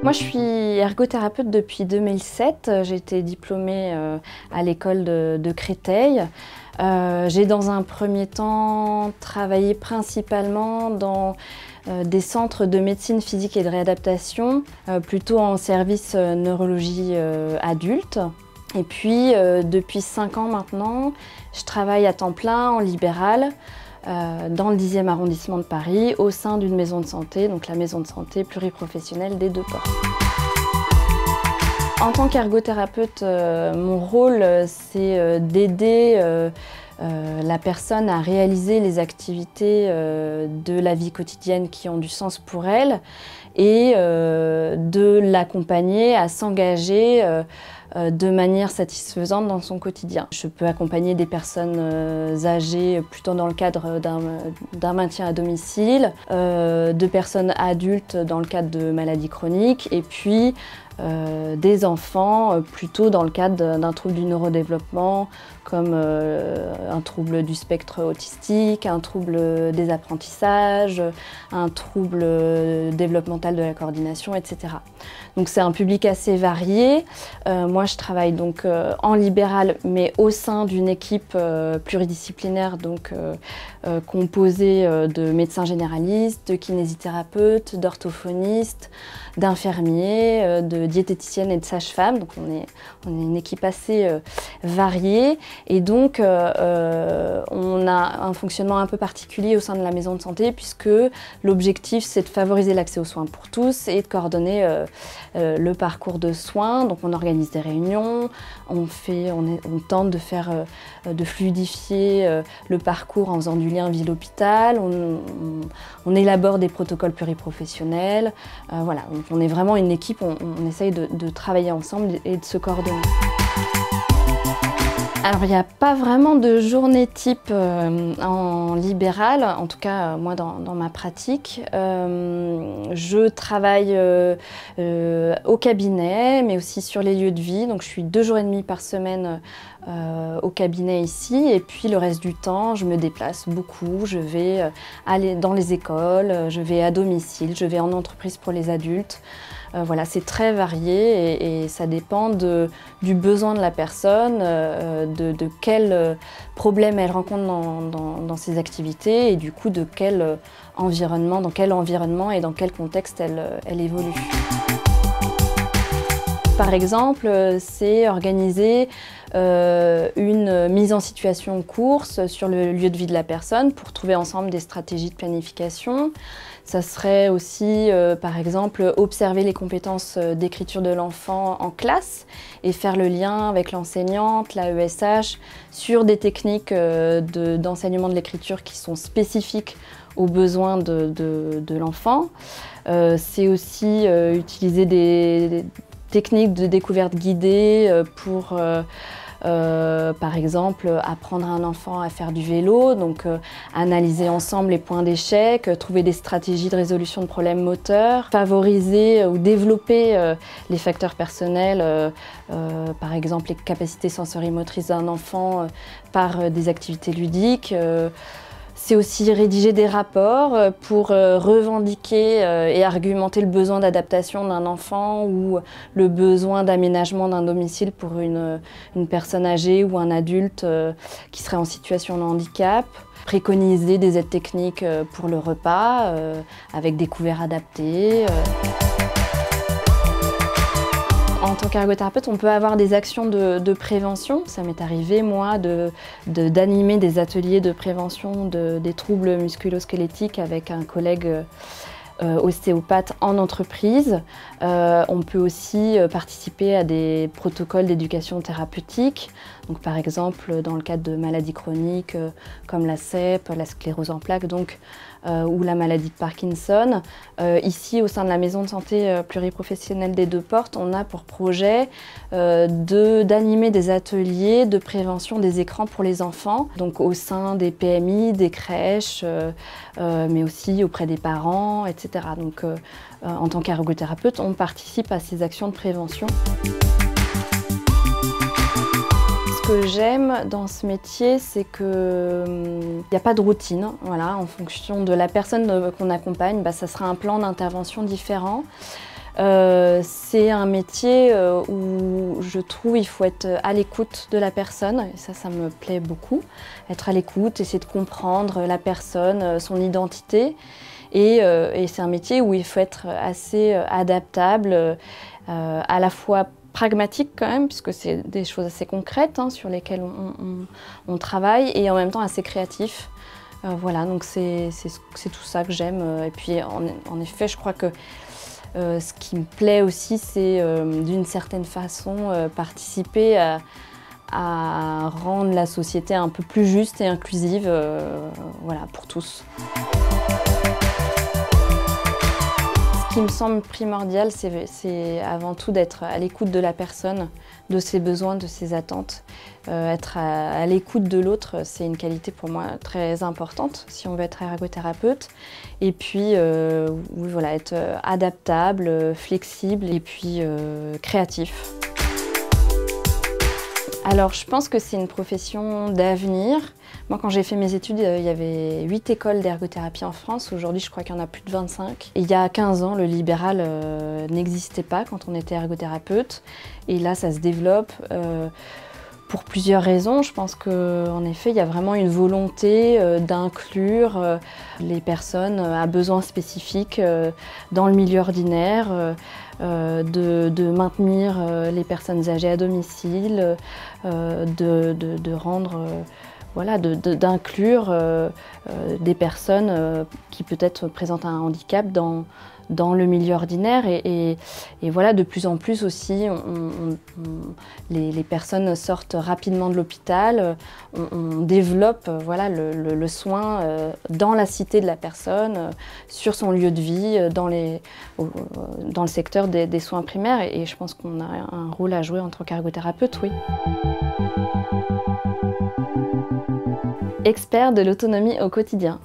Moi, je suis ergothérapeute depuis 2007. J'ai été diplômée à l'école de Créteil. J'ai dans un premier temps travaillé principalement dans des centres de médecine physique et de réadaptation, plutôt en service neurologie adulte. Et puis, depuis 5 ans maintenant, je travaille à temps plein en libéral, dans le 10e arrondissement de Paris, au sein d'une maison de santé, donc la maison de santé pluriprofessionnelle des Deux-Portes. En tant qu'ergothérapeute, mon rôle, c'est d'aider la personne à réaliser les activités de la vie quotidienne qui ont du sens pour elle et de l'accompagner à s'engager de manière satisfaisante dans son quotidien. Je peux accompagner des personnes âgées plutôt dans le cadre d'un maintien à domicile, de personnes adultes dans le cadre de maladies chroniques et puis des enfants plutôt dans le cadre d'un trouble du neurodéveloppement comme un trouble du spectre autistique, un trouble des apprentissages, un trouble développemental de la coordination, etc. Donc c'est un public assez varié. Moi je travaille donc en libéral mais au sein d'une équipe pluridisciplinaire donc composée de médecins généralistes, de kinésithérapeutes, d'orthophonistes, d'infirmiers, de diététiciennes et de sages-femmes. Donc on est une équipe assez variée et donc on a un fonctionnement un peu particulier au sein de la maison de santé puisque l'objectif c'est de favoriser l'accès aux soins pour tous et de coordonner le parcours de soins. Donc on organise des réunions, on tente de fluidifier le parcours en faisant du lien ville-hôpital, on élabore des protocoles pluriprofessionnels, voilà. On est vraiment une équipe, on essaye de travailler ensemble et de se coordonner. Alors il n'y a pas vraiment de journée type en libéral, en tout cas moi dans ma pratique. Je travaille au cabinet mais aussi sur les lieux de vie, donc je suis 2 jours et demi par semaine au cabinet ici et puis le reste du temps je me déplace beaucoup, je vais aller dans les écoles, je vais à domicile, je vais en entreprise pour les adultes. Voilà, c'est très varié et ça dépend du besoin de la personne, de quel problème elle rencontre dans ses activités et du coup de dans quel environnement et dans quel contexte elle évolue. Par exemple, c'est organiser une mise en situation course sur le lieu de vie de la personne pour trouver ensemble des stratégies de planification. Ça serait aussi, par exemple, observer les compétences d'écriture de l'enfant en classe et faire le lien avec l'enseignante, la ESH, sur des techniques d'enseignement de l'écriture qui sont spécifiques aux besoins de l'enfant. C'est aussi utiliser des techniques de découverte guidée pour par exemple, apprendre à un enfant à faire du vélo, donc analyser ensemble les points d'échec, trouver des stratégies de résolution de problèmes moteurs, favoriser ou développer les facteurs personnels, par exemple les capacités sensorimotrices d'un enfant par des activités ludiques. C'est aussi rédiger des rapports pour revendiquer et argumenter le besoin d'adaptation d'un enfant ou le besoin d'aménagement d'un domicile pour une personne âgée ou un adulte qui serait en situation de handicap. Préconiser des aides techniques pour le repas avec des couverts adaptés. En tant qu'ergothérapeute, on peut avoir des actions de prévention. Ça m'est arrivé, moi, d'animer des ateliers de prévention des troubles musculo-squelettiques avec un collègue ostéopathe en entreprise. On peut aussi participer à des protocoles d'éducation thérapeutique. Donc, par exemple, dans le cadre de maladies chroniques comme la CEP, la sclérose en plaques, donc, ou la maladie de Parkinson. Ici, au sein de la maison de santé pluriprofessionnelle des Deux-Portes, on a pour projet d'animer des ateliers de prévention des écrans pour les enfants, donc au sein des PMI, des crèches, mais aussi auprès des parents, etc. Donc, en tant qu'ergothérapeute, on participe à ces actions de prévention. Ce que j'aime dans ce métier, c'est qu'il n'y a pas de routine. Voilà, en fonction de la personne qu'on accompagne, ça sera un plan d'intervention différent. C'est un métier où je trouve il faut être à l'écoute de la personne, et ça me plaît beaucoup. Être à l'écoute, essayer de comprendre la personne, son identité. Et c'est un métier où il faut être assez adaptable, à la fois pragmatique quand même, puisque c'est des choses assez concrètes sur lesquelles on travaille, et en même temps assez créatif. Voilà, donc c'est tout ça que j'aime. Et puis en effet, je crois que ce qui me plaît aussi, c'est d'une certaine façon participer à rendre la société un peu plus juste et inclusive, voilà, pour tous. Ce qui me semble primordial, c'est avant tout d'être à l'écoute de la personne, de ses besoins, de ses attentes. Être à l'écoute de l'autre, c'est une qualité pour moi très importante si on veut être ergothérapeute. Et puis, oui, voilà, être adaptable, flexible et puis créatif. Alors, je pense que c'est une profession d'avenir. Moi, quand j'ai fait mes études, il y avait 8 écoles d'ergothérapie en France. Aujourd'hui, je crois qu'il y en a plus de 25. Et il y a 15 ans, le libéral n'existait pas quand on était ergothérapeute. Et là, ça se développe pour plusieurs raisons. Je pense qu'en effet, il y a vraiment une volonté d'inclure les personnes à besoins spécifiques dans le milieu ordinaire, de maintenir les personnes âgées à domicile, de rendre, voilà, d'inclure des personnes qui peut-être présentent un handicap dans le milieu ordinaire. Et voilà, de plus en plus aussi, les personnes sortent rapidement de l'hôpital, on développe voilà, le soin dans la cité de la personne, sur son lieu de vie, dans le secteur des soins primaires. Et je pense qu'on a un rôle à jouer en tant qu'ergothérapeute, oui. Expert de l'autonomie au quotidien.